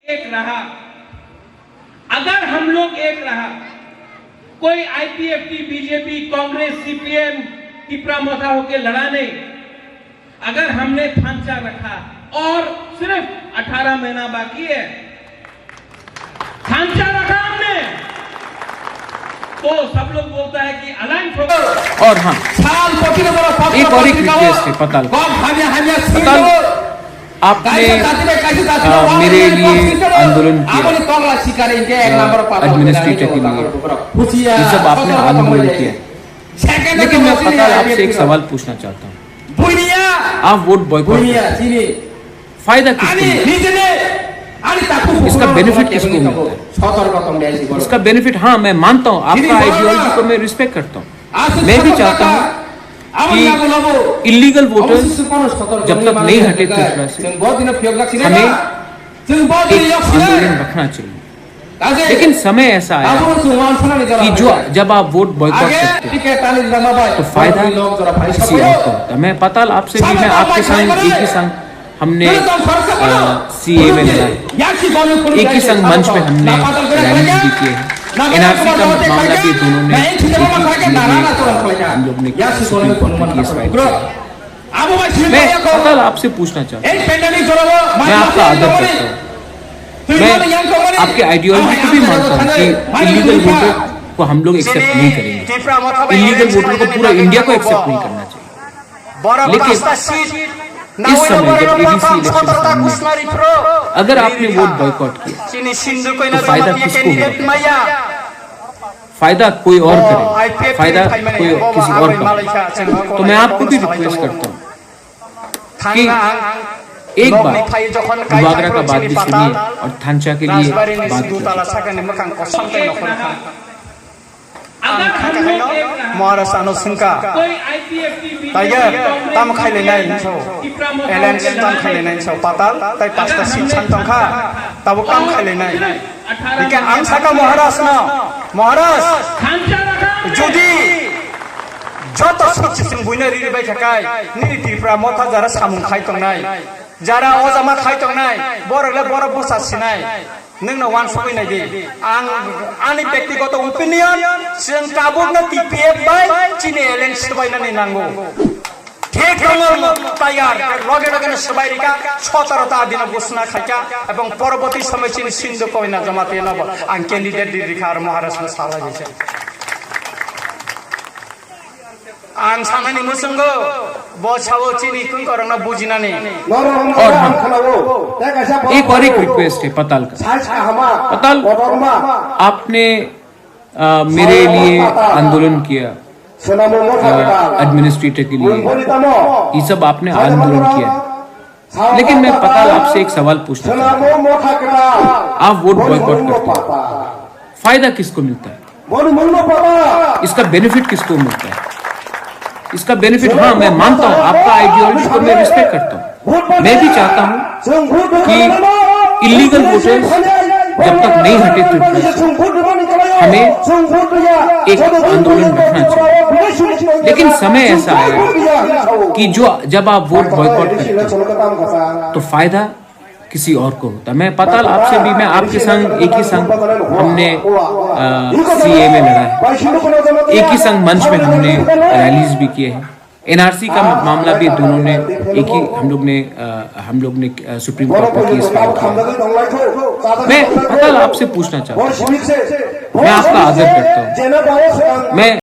एक रहा, अगर हम लोग एक रहा, कोई IPFT, BJP, Congress, CPM Tipra Motha होके लड़ा नहीं, अगर हमने थांचा रखा और सिर्फ 18 महीना बाकी है, थांचा रखा हमने, तो सब लोग बोलता है कि अलायंस होगा। और हाँ, एक और एक रिक्वेस्ट है पताल, आपने मेरे लिए आंदोलन किया एडमिनिस्ट्रेटर के लिए, ये सब आपने आंदोलन किया, लेकिन मैं पताल आपसे एक सवाल पूछना चाहता हूँ, आप वोट बॉयकॉट करते हैं, फायदा किसको मिलता है? इसका बेनिफिट किसको मिलता है? इसका बेनिफिट, हाँ मैं मानता हूँ आपका आइडियोलॉजी को मैं रिस्पेक्ट करता हूँ, मैं भी चाहता हूँ कि इलीगल वोटर्स जब तक नहीं हटे त्रिपुरा से हमें एक आंदोलन रखना चाहिए, लेकिन समय ऐसा आया कि जब आप वोट बॉयकॉट करते हैं तो फायदा किसी और को होता है। मैं पताल आपसे भी, मैं आपके संग एक ही संग हमने सीए में लड़ा है, एक ही संग मंच पे हमने रैली भी की है, एनआरसी का मामला भी दोनों ने हम लोग ने सुप्रीम कोर्ट में केस फाइल किया। मैं पताल आपसे पूछना चाहता हूँ, मैं आपका आदर करता हूँ, मैं आपके आइडियोलॉजी को भी मानता हूँ कि इलीगल वोटर को हम लोग एक्सेप्ट नहीं करेंगे, इलीगल वोटर को पूरा इंडिया को एक्सेप्ट नहीं करना चाहिए, लेकिन इस समय जब एबीसी इलेक्शन सामने, अगर आपने वोट बॉयकॉट किया तो फायदा किसको होगा? फायदा कोई और करे, फायदा कोई किसी और का। तो मैं आपको भी रिक्वेस्ट करता हूँ कि एक बार विवागरा का बात भी सुनिए और थांचा के लिए बात कीजिए। महाराष्ट्र अनुसंका टाइगर ताम खाइले नहीं सो एलेंस ताम खाइले नहीं सो पताल ताई पास्ता शिक्षण तंखा तब काम खाइले नहीं, लेकिन आंसा का महाराष्ट्र जुदी जत सचिसिं बुइना रिरिबाय थाखाय नि त्रिपुरा मथा जारा सामुं खाइ तंनाय जारा अजामा खाइ तंनाय बरले बर बसा सिनाय नोंनाव वान सफैनाय दे आंनि व्यक्तिगत ओपिनियन जों काबुरनो टिपिएफ बाय चिनि एलेन्स बायनानै नांगौ ठीक दङ टाइगार लगे लगे सबाइरिका 17टा दिन घोषणा खाइका एवं परवर्ती समय चिनि सिन्धु कयना जमाते नब आं कैंडिडेट दिरिखा आरो महाराष्ट्र साला जैसे आं सानानि मुसंगो बचावो चिनि कुन करना बुझिनानि। और हम एक और एक रिक्वेस्ट है पताल का, पताल आपने मेरे लिए आंदोलन किया एडमिनिस्ट्रेटर के लिए, ये सब आपने आंदोलन किया, लेकिन मैं पताल आपसे एक सवाल पूछना चाहता हूँ, आप वोट बॉयकॉट करते हैं, फायदा किसको मिलता है? इसका बेनिफिट किसको मिलता है? इसका बेनिफिट, हाँ मैं मानता हूँ आपका आइडियोलॉजी को मैं रिस्पेक्ट करता हूँ, मैं भी चाहता हूँ कि इलीगल वोटर्स जब तक नहीं हटे त्रिपुरा से हमें एक आंदोलन रखना चाहिए, लेकिन समय ऐसा आया कि जब आप वोट बॉयकॉट करते हैं तो फायदा किसी और को होता। मैं पताल आपसे भी, मैं आपके संग एक ही संग हमने सीए में लड़ा है, एक ही संग मंच में हमने रैलीज भी किए हैं, एनआरसी का मामला भी दोनों ने एक ही हम लोग ने सुप्रीम कोर्ट में केस फाइल किया। मैं पताल आपसे पूछना चाहता हूँ, मैं आपका आदर करता हूँ, मैं